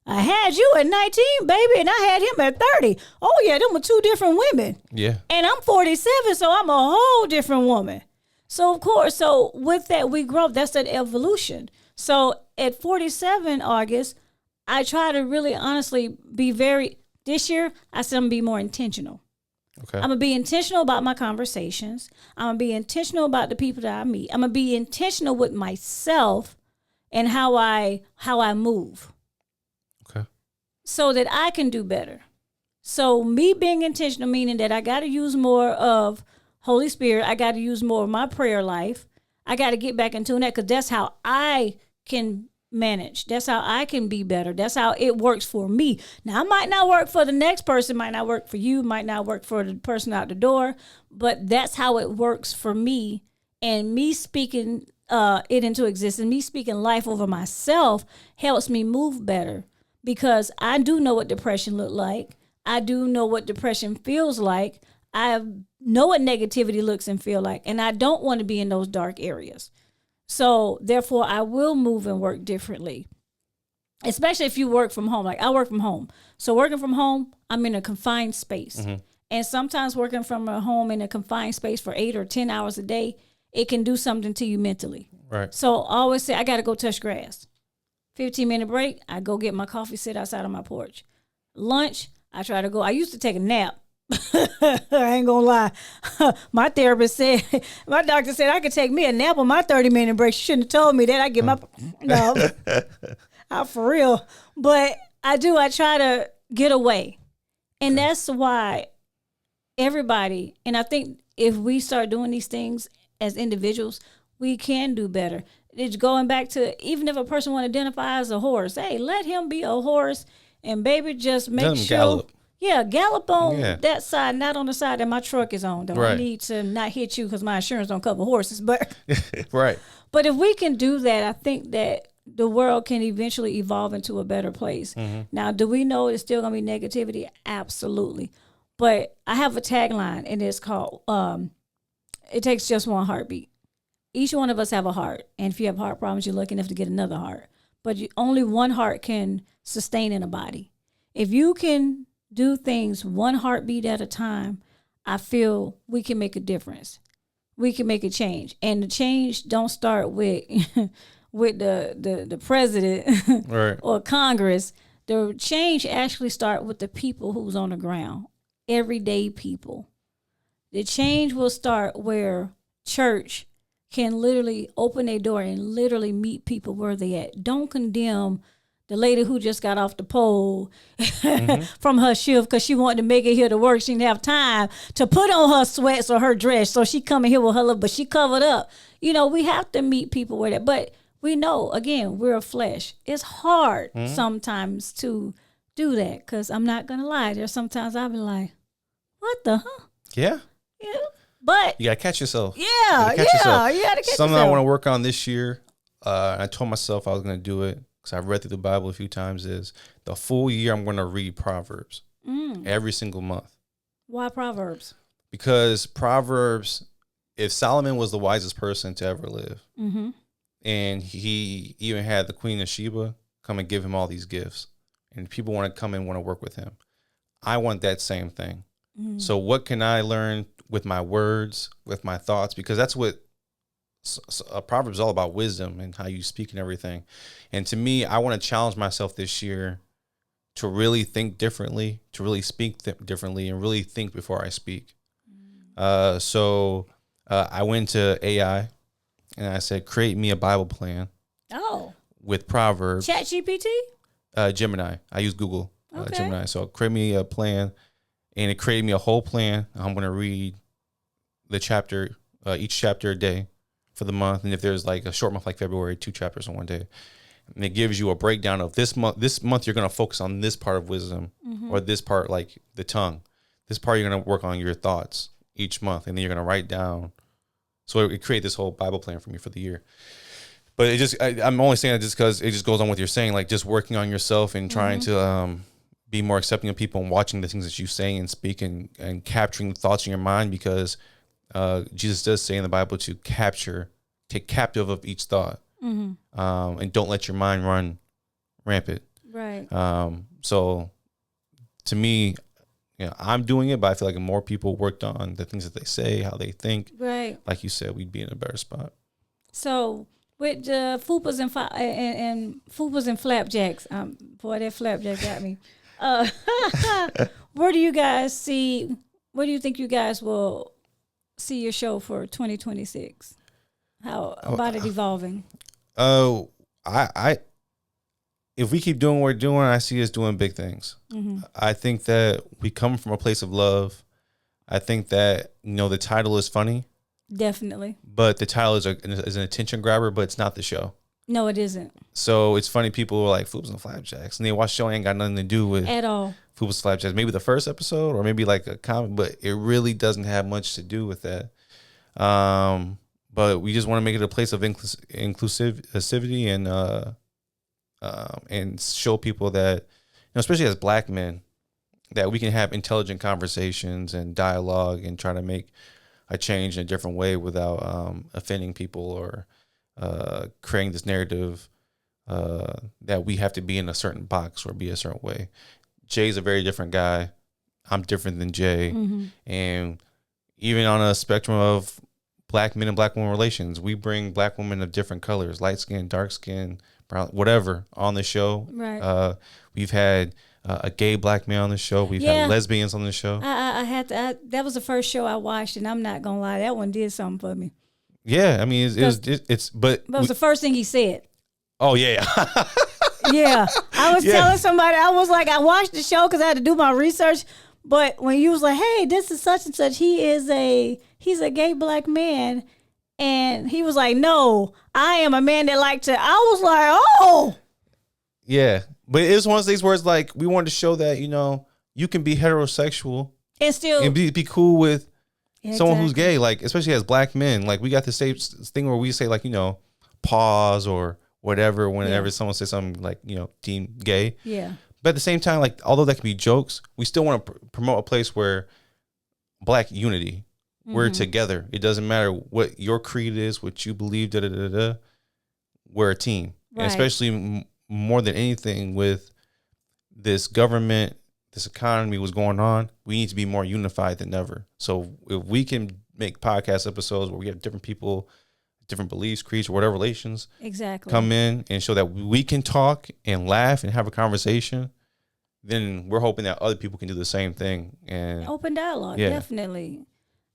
I had you at 19, baby, and I had him at 30. Oh, yeah, them were 2 different women. Yeah. And I'm 47, so I'm a whole different woman. So of course, so with that we grow. That's that evolution. So at 47 August, I try to really honestly be very. This year, I said I'm gonna be more intentional. Okay. I'm gonna be intentional about my conversations. I'm gonna be intentional about the people that I meet. I'm gonna be intentional with myself and how I move, Okay. so that I can do better. So me being intentional, meaning that I got to use more of Holy Spirit. I got to use more of my prayer life. I got to get back into that, because that's how I can manage. That's how I can be better. That's how it works for me. Now, it might not work for the next person, might not work for you, might not work for the person out the door, but that's how it works for me. And me speaking it into existence, me speaking life over myself helps me move better, because I do know what depression look like. I do know what depression feels like. I know what negativity looks and feel like, and I don't want to be in those dark areas. So therefore, I will move and work differently, especially if you work from home. Like I work from home. So working from home, I'm in a confined space. Mm-hmm. And sometimes working from a home in a confined space for 8 or 10 hours a day, it can do something to you mentally. Right. So I always say, I got to go touch grass. 15-minute break, I go get my coffee, sit outside on my porch. Lunch, I try to go. I used to take a nap. I ain't gonna lie. My therapist said, my doctor said I could take me a nap on my 30-minute break. She shouldn't have told me that. I get my, no, for real. But I try to get away. And that's why everybody, and I think if we start doing these things as individuals, we can do better. It's going back to, even if a person want to identify as a horse, hey, let him be a horse, and baby, just make sure. Gallop. Yeah, gallop on that side, not on the side that my truck is on. Though right. I need to not hit you because my insurance don't cover horses. But right. But if we can do that, I think that the world can eventually evolve into a better place. Mm-hmm. Now, do we know it's still going to be negativity? Absolutely. But I have a tagline, and it's called, it takes just one heartbeat. Each one of us have a heart. And if you have heart problems, you're lucky enough to get another heart. But only one heart can sustain in a body. If you can do things one heartbeat at a time, I feel we can make a difference. We can make a change. And the change don't start with with the president right. or Congress. The change actually start with the people who's on the ground, everyday people. The change will start where church can literally open their door and literally meet people where they at. Don't condemn the lady who just got off the pole mm-hmm. from her shift because she wanted to make it here to work. She didn't have time to put on her sweats or her dress. So she coming here with her look, but she covered up. You know, we have to meet people where that. But we know, again, we're a flesh. It's hard mm-hmm. sometimes to do that, because I'm not going to lie. There's sometimes I'll be like, what the huh? Yeah. Yeah. But you got to catch yourself. Yeah. You got to catch yourself. Something I want to work on this year. I told myself I was going to do it. I've read through the Bible a few times, is the full year I'm going to read Proverbs every single month. Why Proverbs? Because Proverbs, if Solomon was the wisest person to ever live, mm-hmm. and he even had the Queen of Sheba come and give him all these gifts, and people want to come and want to work with him, I want that same thing. Mm. So what can I learn with my words, with my thoughts? Because that's what Proverbs is all about, wisdom and how you speak and everything. And to me, I want to challenge myself this year to really think differently, to really speak differently, and really think before I speak. So I went to AI and I said, create me a Bible plan. Oh. With Proverbs. ChatGPT? Gemini. I use Google okay. Gemini. So create me a plan, and it created me a whole plan. I'm going to read the chapter, each chapter a day for the month. And if there's like a short month like February, 2 chapters in one day. And it gives you a breakdown of this month. This month you're going to focus on this part of wisdom, mm-hmm. or this part, like the tongue. This part you're going to work on your thoughts each month, and then you're going to write down. So it created this whole Bible plan for me for the year. But it just, I'm only saying it just because it just goes on what you're saying, like just working on yourself and trying mm-hmm. to be more accepting of people and watching the things that you say and speak, and capturing the thoughts in your mind, because Jesus does say in the Bible to take captive of each thought, mm-hmm. And don't let your mind run rampant. Right. So to me, I'm doing it, but I feel like if more people worked on the things that they say, how they think, Right. like you said, we'd be in a better spot. So with fupas and fupas and flapjacks, boy, that flapjack got me. Uh, where do you guys see? Where do you think you guys will see your show for 2026? How about it evolving? Oh, I if we keep doing what we're doing, I see us doing big things. Mm-hmm. I think that we come from a place of love. I think that the title is funny, Definitely. but the title is an attention grabber, but it's not the show. No, it isn't So it's funny. People are like Fupas and Flapjacks, and they watch the show, ain't got nothing to do with at all. Fupas and Flapjacks. Maybe the first episode, or maybe like a comic, but it really doesn't have much to do with that. But we just want to make it a place of inclusivity and show people that, especially as Black men, that we can have intelligent conversations and dialogue and try to make a change in a different way without offending people or creating this narrative that we have to be in a certain box or be a certain way. Jay's a very different guy. I'm different than Jay. Mm-hmm. And even on a spectrum of Black men and Black women relations, we bring Black women of different colors, light skin, dark skin, brown, whatever, on the show. Right. We've had a gay Black man on the show. We've had lesbians on the show. I had to. That was the first show I watched, and I'm not gonna lie, that one did something for me. Yeah, I mean, but That was the first thing he said. Oh yeah. Yeah, I was telling somebody, I was like, I watched the show because I had to do my research. But when you was like, hey, this is such and such, he's a gay Black man, and he was like, no, I am a man that like to. I was like, oh. Yeah, but it's one of those things where it's like we wanted to show that you can be heterosexual and still and be cool with someone who's gay, like especially as Black men. Like we got the same thing where we say like pause or whatever whenever someone says something like deemed gay. Yeah. But at the same time, like although that can be jokes, we still want to promote a place where Black unity. We're together. It doesn't matter what your creed is, what you believe. We're a team, Right. and especially more than anything with this government, this economy was going on. We need to be more unified than ever. So if we can make podcast episodes where we have different people, different beliefs, creeds, or whatever relations, come in and show that we can talk and laugh and have a conversation, then we're hoping that other people can do the same thing. And open dialogue, definitely.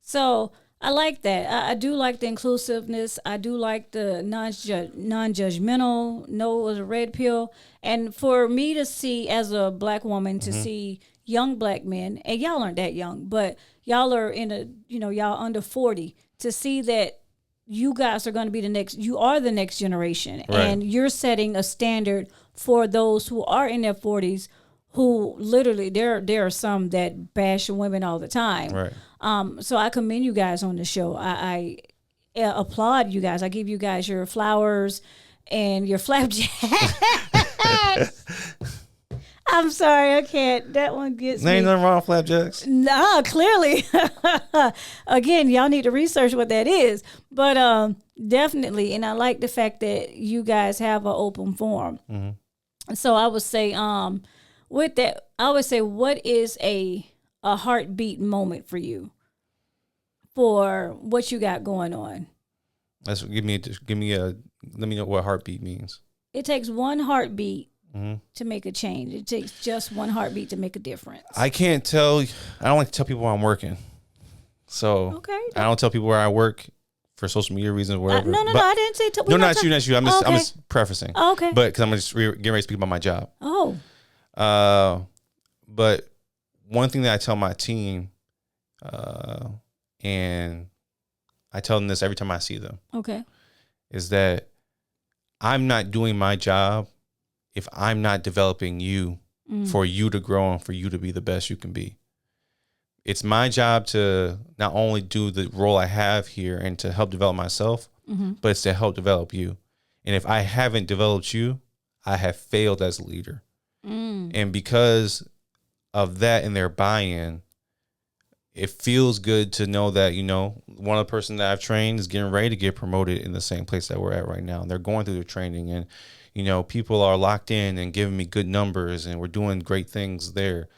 So I like that. I do like the inclusiveness. I do like the non-judgmental. No is a red pill. And for me to see, as a Black woman, to see young Black men, and y'all aren't that young, but y'all are y'all under 40, to see that you guys are going to be you are the next generation. Right. And you're setting a standard for those who are in their 40s, who literally, there are some that bash women all the time. Right. So I commend you guys on the show. I applaud you guys. I give you guys your flowers and your flapjacks. I'm sorry, I can't. That one gets me. Ain't nothing wrong with flapjacks. Nah, clearly. Again, y'all need to research what that is. But definitely, and I like the fact that you guys have an open forum. Mm-hmm. So I would say, with that, what is a heartbeat moment for you for what you got going on? Let me know what heartbeat means. It takes one heartbeat to make a change. It takes just one heartbeat to make a difference. I can't tell. I don't like to tell people where I'm working. So I don't tell people where I work for social media reasons or whatever. No, I didn't say. No, not you. I'm just prefacing. Oh, okay. But because I'm just getting ready to speak about my job. Oh. But one thing that I tell my team, and I tell them this every time I see them. Okay. Is that I'm not doing my job if I'm not developing you for you to grow and for you to be the best you can be. It's my job to not only do the role I have here and to help develop myself, but it's to help develop you. And if I haven't developed you, I have failed as a leader. And because of that and their buy-in, it feels good to know that, one of the person that I've trained is getting ready to get promoted in the same place that we're at right now. And they're going through their training and, people are locked in and giving me good numbers and we're doing great things there.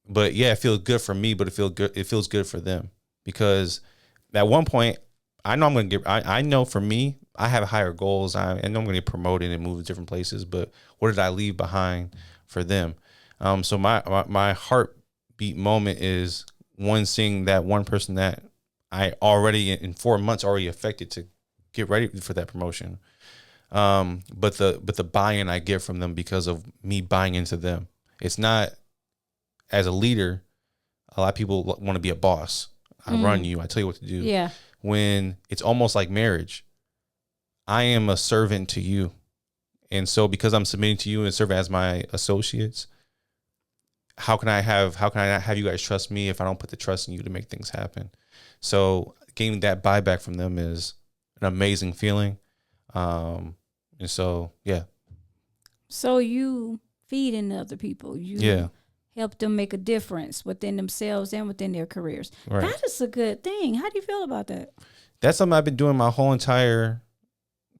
But yeah, it feels good for me, but it feels good for them, because at one point I know I'm going to get, I know for me, I have higher goals. I know I'm going to get promoted and move to different places, but what did I leave behind for them? So my heartbeat moment is one, seeing that one person that I already in 4 months already affected to get ready for that promotion. But the buy-in I get from them because of me buying into them. It's not, as a leader, a lot of people want to be a boss. I run you. I tell you what to do. Yeah. When it's almost like marriage, I am a servant to you. And so because I'm submitting to you and serving as my associates, how can I not have you guys trust me if I don't put the trust in you to make things happen? So getting that buyback from them is an amazing feeling. And so, yeah. So you feed into other people. You help them make a difference within themselves and within their careers. Right. That is a good thing. How do you feel about that? That's something I've been doing my whole entire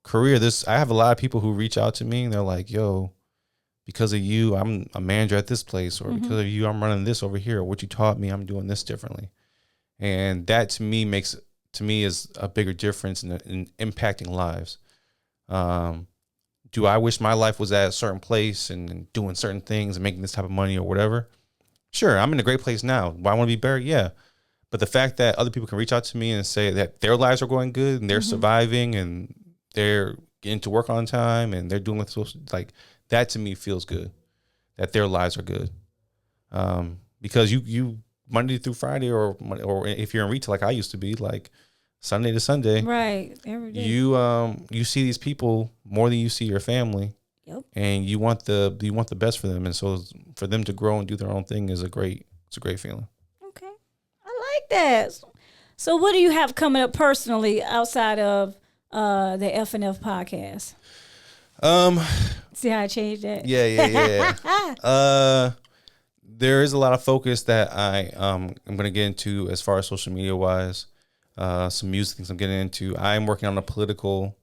career. I have a lot of people who reach out to me and they're like, yo, because of you, I'm a manager at this place, or because of you, I'm running this over here, or what you taught me, I'm doing this differently. And that to me is a bigger difference in impacting lives. Do I wish my life was at a certain place and doing certain things and making this type of money or whatever? Sure, I'm in a great place now. Do I want to be better? Yeah. But the fact that other people can reach out to me and say that their lives are going good and they're surviving and they're getting to work on time and they're doing what's supposed to, like, that to me feels good, that their lives are good. Because you Monday through Friday, or if you're in retail like I used to be, like Sunday to Sunday, right? Every day. You see these people more than you see your family. Yep. And you want the best for them, and so for them to grow and do their own thing is a great feeling. Okay, I like that. So what do you have coming up personally outside of the F&F podcast? See how I changed that? Yeah. There is a lot of focus that I'm going to get into as far as social media wise. Some music things I'm getting into. I'm working on a political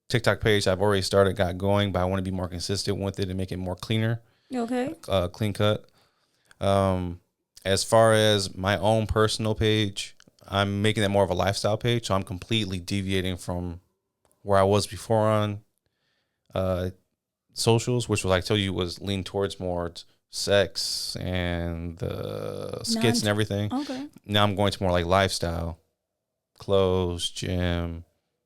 TikTok page I've already got going, but I want to be more consistent with it and make it more cleaner. Okay. Clean cut. As far as my own personal page, I'm making that more of a lifestyle page. So I'm completely deviating from where I was before on socials, which was, like I told you, was leaned towards more sex and the skits and everything. Okay. Now I'm going to more like lifestyle, clothes, gym,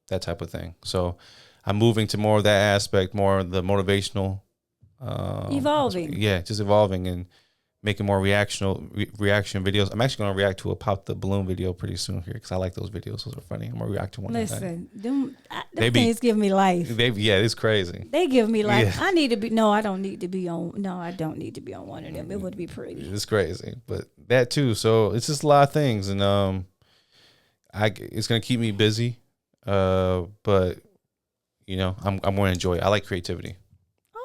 that type of thing. So I'm moving to more of that aspect, more of the motivational. Evolving. Yeah, just evolving and making more reaction videos. I'm actually going to react to a Pop the Balloon video pretty soon here because I like those videos. Those are funny. I'm going to react to one. Listen, them things give me life. Yeah, it's crazy. They give me life. Yeah. I don't need to be on one of them. It would be pretty. It's crazy. But that too. So it's just a lot of things. And it's going to keep me busy. But, you know, I'm going to enjoy it. I like creativity.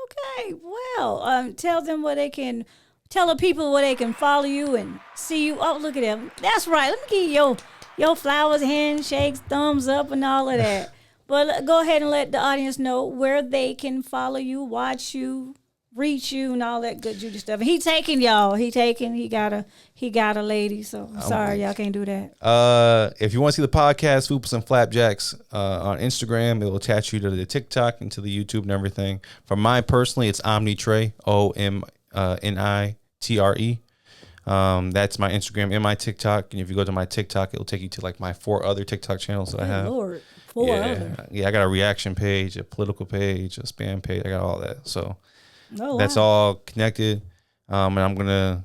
Okay. Well, tell them where they can... Tell the people where they can follow you and see you. Oh, look at them. That's right. Let me give you your flowers, handshakes, thumbs up, and all of that. But go ahead and let the audience know where they can follow you, watch you, reach you, and all that good Judy stuff. And he got a lady. So I'm sorry, y'all can't do that. If you want to see the podcast, Fupas and Flapjacks, on Instagram, it will attach you to the TikTok and to the YouTube and everything. For mine personally, it's OmniTre, OMNITRE. That's my Instagram and my TikTok. And if you go to my TikTok, it'll take you to like my 4 other TikTok channels that I have. Lord, 4 other. Yeah, I got a reaction page, a political page, a spam page. I got all that. So that's all connected. And I'm gonna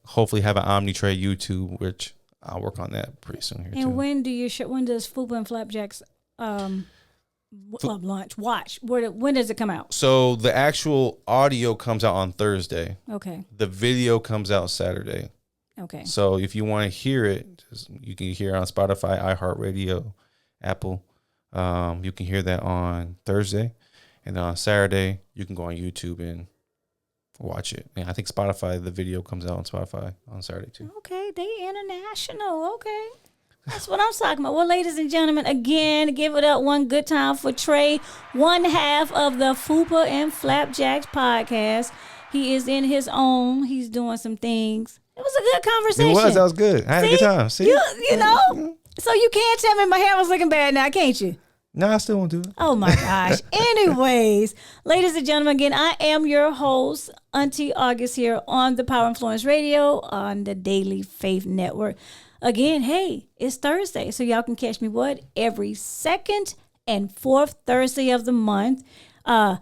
hopefully have an OmniTre YouTube, which I'll work on that pretty soon here. And too. When does Fupa and Flapjacks launch? Watch. When does it come out? So the actual audio comes out on Thursday. Okay. The video comes out Saturday. Okay. So if you want to hear it, you can hear it on Spotify, iHeartRadio, Apple. You can hear that on Thursday. And on Saturday, you can go on YouTube and watch it. And I think Spotify, the video comes out on Spotify on Saturday too. Okay. They international. Okay. That's what I'm talking about. Well, ladies and gentlemen, again, give it up one good time for Trey, one half of the Fupa and Flapjacks podcast. He is in his own. He's doing some things. It was a good conversation. It was. That was good. I had a good time. See? You know? So you can't tell me my hair was looking bad now, can't you? No, I still won't do it. Oh my gosh. Anyways, ladies and gentlemen, again, I am your host, Auntie August, here on the Power Influence Radio on the Daily Faith Network. Again, hey, it's Thursday, so y'all can catch me every second and fourth Thursday of the month. I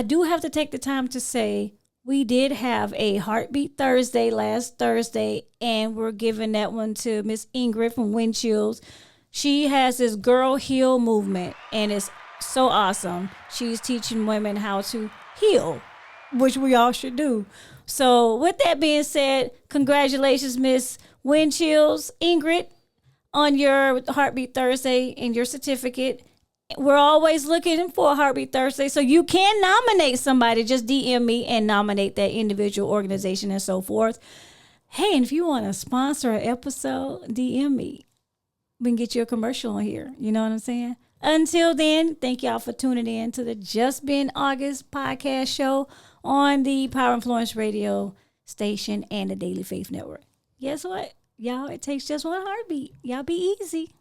do have to take the time to say we did have a Heartbeat Thursday last Thursday, and we're giving that one to Miss Ingrid from Wind Chills. She has this Girl Heal movement, and it's so awesome. She's teaching women how to heal, which we all should do. So with that being said, congratulations, Miss Wind Chills, Ingrid, on your Heartbeat Thursday and your certificate. We're always looking for a Heartbeat Thursday, so you can nominate somebody. Just DM me and nominate that individual, organization, and so forth. Hey, and if you want to sponsor an episode, DM me. We can get you a commercial on here. You know what I'm saying? Until then, thank y'all for tuning in to the Just Been August podcast show on the Power Influence Radio station and the Daily Faith Network. Guess what? Y'all, it takes just one heartbeat. Y'all be easy.